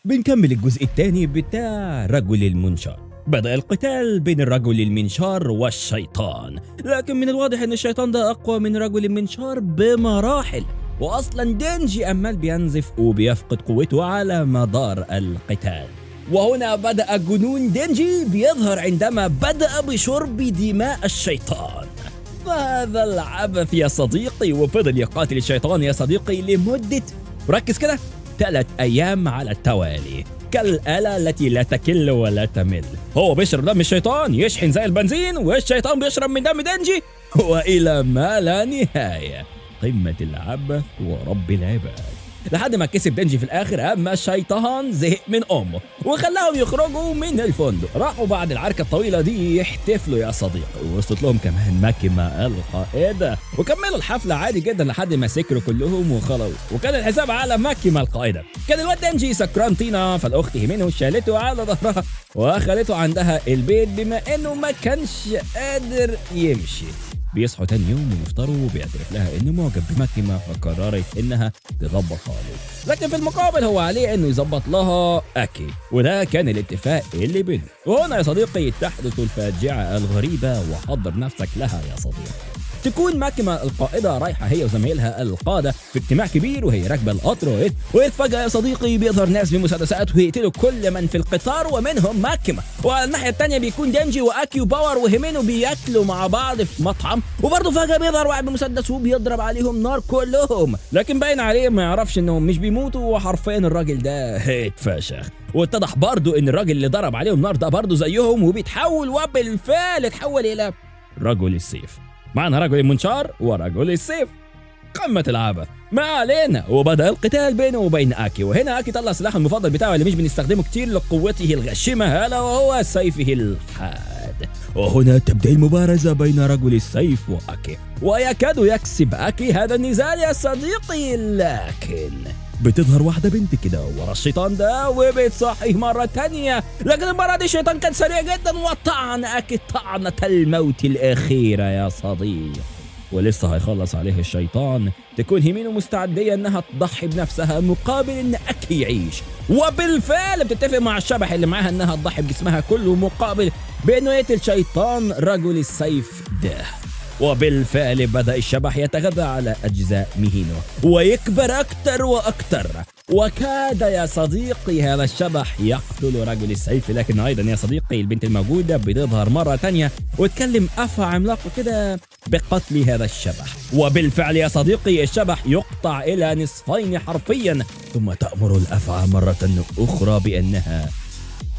بنكمل الجزء الثاني بتاع رجل المنشار. بدأ القتال بين الرجل المنشار والشيطان، لكن من الواضح ان الشيطان ده اقوى من رجل المنشار بمراحل، واصلا دينجي عمال بينزف وبيفقد قوته على مدار القتال. وهنا بدأ جنون دينجي بيظهر عندما بدأ بشرب دماء الشيطان. فهذا العبث يا صديقي، وفضل يقاتل الشيطان يا صديقي لمدة، ركز كده، 3 أيام على التوالي، كالآلة التي لا تكل ولا تمل. هو بيشرب دم الشيطان يشحن زي البنزين، والشيطان بيشرب من دم دينجي، وإلى ما لا نهاية. قمة العبث ورب العباد، لحد ما كسب دينجي في الآخر. أما الشيطان زهق من أمه وخلاهم يخرجوا من الفندق. راحوا بعد العركة الطويلة دي يحتفلوا يا صديقي، ووصلت لهم كمان ماكيما القائدة، وكملوا الحفلة عادي جدا لحد ما سكروا كلهم وخلاص، وكان الحساب على ماكيما القائدة. كان الواد دينجي سكران طينة، فالأخت هيمينو شالته على ظهرها وأخذته عندها البيت بما إنه ما كانش قادر يمشي. بيصحوا تاني يوم ويفطروا، وبيعترف لها انه معجب بماكيما، فقررت انها تظبطها له، لكن في المقابل هو عليه انه يظبط لها اكي، وده كان الاتفاق اللي بينهم. وهنا يا صديقي تحدث الفاجعة الغريبة، وحضر نفسك لها يا صديقي. تكون ماكيما القائدة رايحة هي وزميلها القادة في اجتماع كبير، وهي راكبة القطر، فجأة يا صديقي بيظهر ناس بمسدسات ويقتلوا كل من في القطار ومنهم ماكيما. وعلى الناحية التانية بيكون دينجي واكي وباور وهيمينو بياكلوا مع بعض في مطعم، وبرضه فجأة بيظهر واحد بمسدس وبيضرب عليهم نار كلهم، لكن باين عليه ما يعرفش انهم مش بيموتوا، وحرفيا الراجل ده اتفشخ. واتضح برضه ان الراجل اللي ضرب عليهم نار ده برضه زيهم، وبيتحول، وبالفعل اتحول الى رجل السيف. معنا رجل المنشار ورجل السيف. قمة العبث، ما علينا. وبدأ القتال بينه وبين اكي، وهنا اكي طلع سلاحه المفضل بتاعه اللي مش بنستخدمه كتير لقوته الغشيمة، هلا وهو سيفه الحاد. وهنا تبدأ المبارزة بين رجل السيف واكي، ويكاد يكسب اكي هذا النزال يا صديقي، لكن بتظهر واحدة بنت كده ورا الشيطان ده وبتصحيه مرة تانية، لكن المرة دي الشيطان كان سريع جدا وطعن اكي طعنة الموت الأخيرة يا صديق. ولسه هيخلص عليه الشيطان، تكون هيمينو مستعدية انها تضحي بنفسها مقابل ان اكي يعيش، وبالفعل بتتفق مع الشبح اللي معاها انها تضحي بجسمها كله مقابل بانه يقتل شيطان رجل السيف ده. وبالفعل بدأ الشبح يتغذى على أجزاء ميهينو ويكبر أكتر وأكتر، وكاد يا صديقي هذا الشبح يقتل رجل السيف. لكن أيضا يا صديقي البنت الموجودة بتظهر مرة تانية وتكلم أفعى عملاق كده بقتل هذا الشبح، وبالفعل يا صديقي الشبح يقطع إلى نصفين حرفيا، ثم تأمر الأفعى مرة أخرى بأنها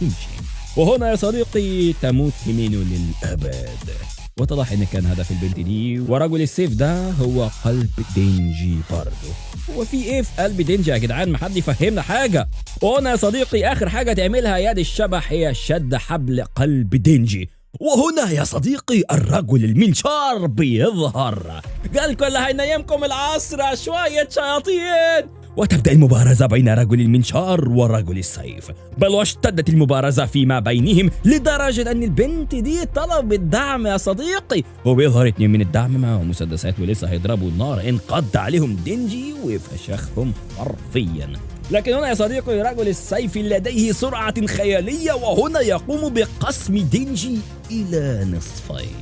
تمشي. وهنا يا صديقي تموت هيمينو للأبد. واتضح ان كان هدف البنت دي ورجل السيف ده هو قلب دينجي برضه. وفي ايه في قلب دينجي يا جدعان؟ ما حد يفهمنا حاجه. وهنا يا صديقي اخر حاجه تعملها يد الشبح هي شد حبل قلب دينجي. وهنا يا صديقي الرجل المنشار بيظهر، قال كل هينيمكم العصر شويه شياطين. وتبدأ المبارزة بين رجل المنشار ورجل السيف، بل واشتدت المبارزة فيما بينهم لدرجة أن البنت دي طلبت دعم يا صديقي، وبيظهر 2 من الدعم معهم مسدسات ولسه هيضربوا النار، انقض عليهم دينجي وفشخهم حرفيا. لكن هنا يا صديقي رجل السيف لديه سرعة خيالية، وهنا يقوم بقسم دينجي إلى نصفين.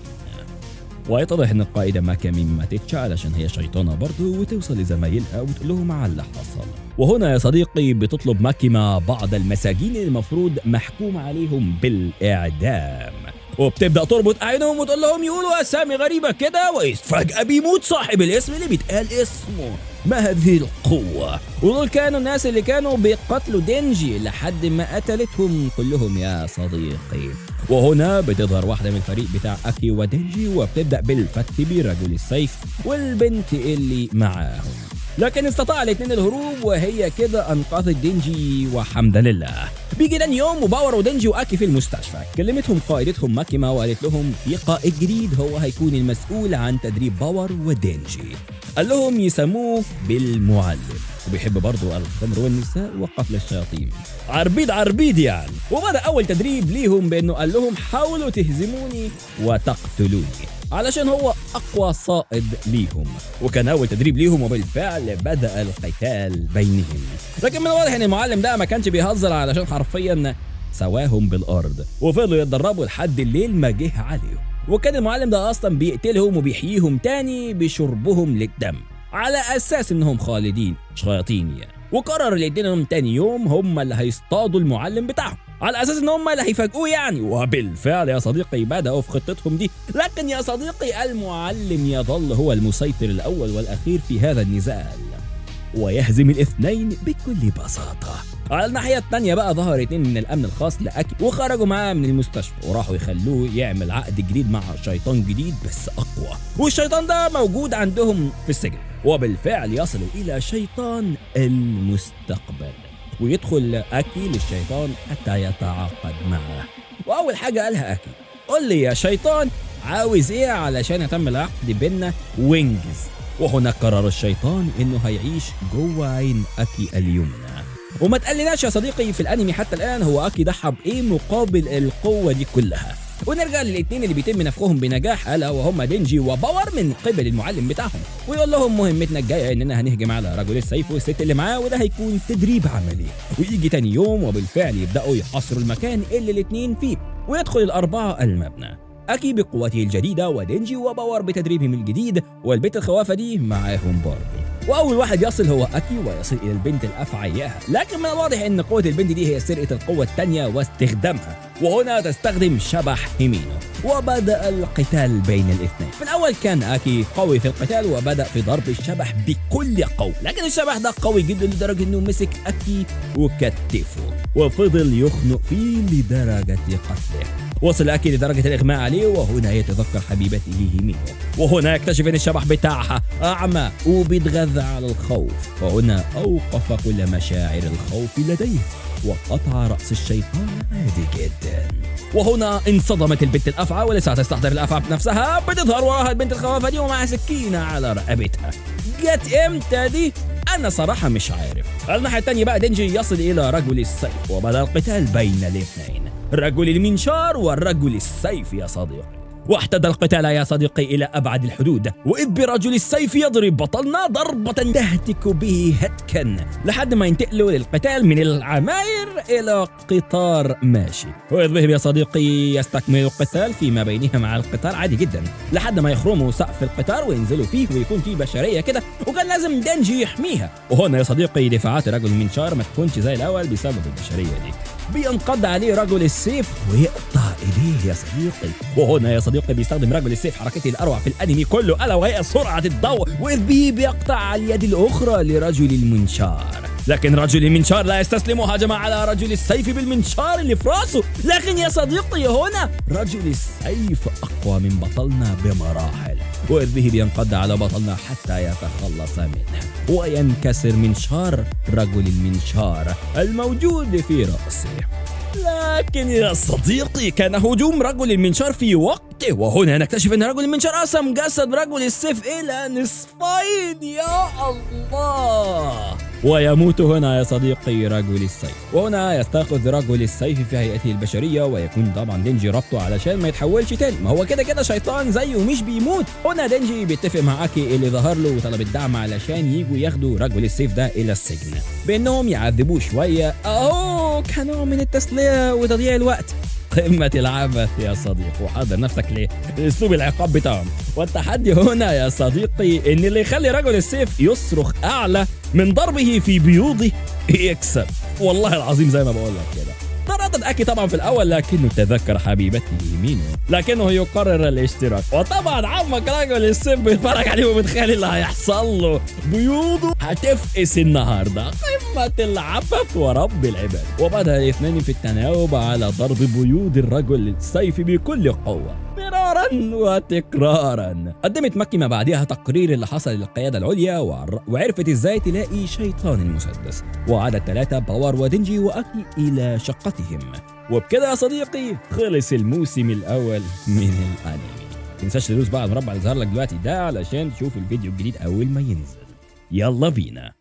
ويتضح ان القائدة ماكيما ما ماتتش علشان هي شيطانة برضه، وتوصل لزمايلها وتقول لهم على اللي حصل. وهنا يا صديقي بتطلب ماكيما بعض المساجين المفروض محكوم عليهم بالإعدام، وبتبدأ تربط أعينهم وتقول لهم يقولوا أسامي غريبة كده، وفجأة بيموت صاحب الاسم اللي بيتقال اسمه. ما هذه القوة؟ ودول كانوا الناس اللي كانوا بيقتلوا دينجي لحد ما قتلتهم كلهم يا صديقي. وهنا بتظهر واحدة من الفريق بتاع أكي ودينجي، وبتبدأ بالفتك برجل السيف والبنت اللي معاهم، لكن استطاع الاثنين الهروب، وهي كده انقذت دينجي وحمدا لله. بيجي تاني يوم وباور ودينجي واكي في المستشفى، كلمتهم قائدتهم ماكيما وقالت لهم في قائد جديد هو هيكون المسؤول عن تدريب باور ودينجي، قال لهم يسموه بالمعلم. وبيحب برضه الخمر والنساء وقتل الشياطين. عربيد يعني. وبدأ أول تدريب ليهم بأنه قال لهم حاولوا تهزموني وتقتلوني علشان هو أقوى صائد ليهم. وكان أول تدريب ليهم وبالفعل بدأ القتال بينهم. لكن من الواضح أن المعلم ده ما كانش بيهزر علشان حرفيا سواهم بالأرض، وفضلوا يتدربوا لحد الليل ما جه عليهم. وكان المعلم ده أصلا بيقتلهم وبيحييهم تاني بشربهم للدم على أساس إنهم خالدين شياطين يعني. وقرر الاتنين انهم تاني يوم هم اللي هيصطادوا المعلم بتاعهم على اساس ان هم اللي هيفاجئوه يعني. وبالفعل يا صديقي بدأوا في خطتهم دي. لكن يا صديقي المعلم يظل هو المسيطر الاول والاخير في هذا النزال ويهزم الاثنين بكل بساطة. على الناحية التانية بقى ظهر اتنين من الامن الخاص لأكي وخرجوا معاه من المستشفى وراحوا يخلوه يعمل عقد جديد مع شيطان جديد بس اقوى، والشيطان ده موجود عندهم في السجن. وبالفعل يصلوا الى شيطان المستقبل ويدخل أكي للشيطان حتى يتعاقد معه. واول حاجة قالها أكي: قل لي يا شيطان عاوز ايه علشان يتم العقد بيننا وانجز. وهنا قرر الشيطان انه هيعيش جوه عين أكي اليمنى. وما تقلناش يا صديقي في الانمي حتى الان هو أكي ضحى بايه مقابل القوة دي كلها. ونرجع للاثنين اللي بيتم نفخهم بنجاح الا وهم دينجي وباور من قبل المعلم بتاعهم، ويقول لهم مهمتنا الجايه اننا هنهجم على رجل السيف والست اللي معاه وده هيكون تدريب عملي. ويجي تاني يوم وبالفعل يبداوا يحاصروا المكان اللي الاثنين فيه ويدخل الاربعه المبنى، أكي بقوته الجديدة ودينجي وباور بتدريبهم الجديد والبنت الخوافة دي معاهم برضه. وأول واحد يصل هو أكي ويصل إلى البنت الأفعى إياها، لكن من الواضح أن قوة البنت دي هي سرقة القوة الثانية واستخدامها، وهنا تستخدم شبح هيمينو. وبدأ القتال بين الاثنين. في الأول كان أكي قوي في القتال وبدأ في ضرب الشبح بكل قوة، لكن الشبح ده قوي جدا لدرجة أنه مسك أكي وكتفه وفضل يخنق فيه لدرجة قتله. وصل أكي لدرجة الإغماء عليه وهنا يتذكر حبيبته هيمينو، وهنا يكتشف أن الشبح بتاعها أعمى وبيتغذى على الخوف، وهنا أوقف كل مشاعر الخوف لديه وقطع رأس الشيطان عادي جدا. وهنا انصدمت البنت الأفعى ولسه تستحضر الأفعى بنفسها، بتظهر وراها البنت الخوافة دي ومعها سكينة على رقبتها. جت امتى دي؟ أنا صراحة مش عارف. الناحية التانية بقى دينجي يصل إلى رجل السيف وبدأ القتال بين الاثنين، رجل المنشار والرجل السيف يا صديقي. واحتد القتال يا صديقي إلى أبعد الحدود، وإذ برجل السيف يضرب بطلنا ضربة تهتك به هتكا لحد ما ينتقلوا للقتال من العماير إلى قطار ماشي. وإذ بهم يا صديقي يستكملوا القتال فيما بينهم على القطار عادي جدا لحد ما يخرموا سقف القطار وينزلوا فيه ويكون فيه بشرية كده، وكان لازم دينجي يحميها. وهنا يا صديقي دفاعات رجل المنشار ما تكونش زي الأول بسبب البشرية دي. بينقض عليه رجل السيف ويقطع ايديه يا صديقي. وهنا يا صديقي بيستخدم رجل السيف حركته الاروع في الانمي كله الا وهي سرعه الضوء، واذ به بيقطع اليد الاخرى لرجل المنشار. لكن رجل المنشار لا يستسلم وهجم على رجل السيف بالمنشار اللي في راسه. لكن يا صديقي هنا رجل السيف اقوى من بطلنا بمراحل، واذ به بينقض على بطلنا حتى يتخلص منه وينكسر منشار رجل المنشار الموجود في راسه. لكن يا صديقي كان هجوم رجل المنشار في وقته، وهنا نكتشف ان رجل المنشار قسم جسد رجل السيف الى نصفين. يا الله! ويموت هنا يا صديقي رجل السيف. وهنا يستأخذ رجل السيف في هيئته البشرية ويكون طبعا دينجي ربطه علشان ما يتحولش تاني، ما هو كده كده شيطان زيه مش بيموت. هنا دينجي بيتفق مع أكي اللي ظهر له وطلب الدعم علشان يجوا ياخدوا رجل السيف ده إلى السجن بأنهم يعذبوه شوية كنوع من التسلية وتضييع الوقت. قمة العبث يا صديقي، وحضر نفسك لأسلوب العقاب بتاعهم. والتحدي هنا يا صديقي إن اللي يخلي رجل السيف يصرخ أعلى من ضربه في بيوضه يكسب. والله العظيم زي ما بقول لك كده. تردد أكي طبعا في الأول لكنه تذكر حبيبته يمينه لكنه يقرر الاشتراك. وطبعا عمك رجل السيف بيتفرج عليه ومتخيل اللي هيحصل له، بيوضه هتفقس النهارده. قمة العبث ورب العباد. وبدأ الاثنين في التناوب على ضرب بيوض الرجل السيف بكل قوة مرارا وتكرارا. قدمت مكي ما بعدها تقرير اللي حصل للقيادة العليا وعرفت ازاي تلاقي شيطان المسدس، وعاد الثلاثة باور ودينجي وأكي إلى شقتهم. وبكده يا صديقي خلص الموسم الأول من الأنمي. متنساش تدوس بقى على المربع اللي ظهر لك دلوقتي ده علشان تشوف الفيديو الجديد أول ما ينزل. يلا بينا.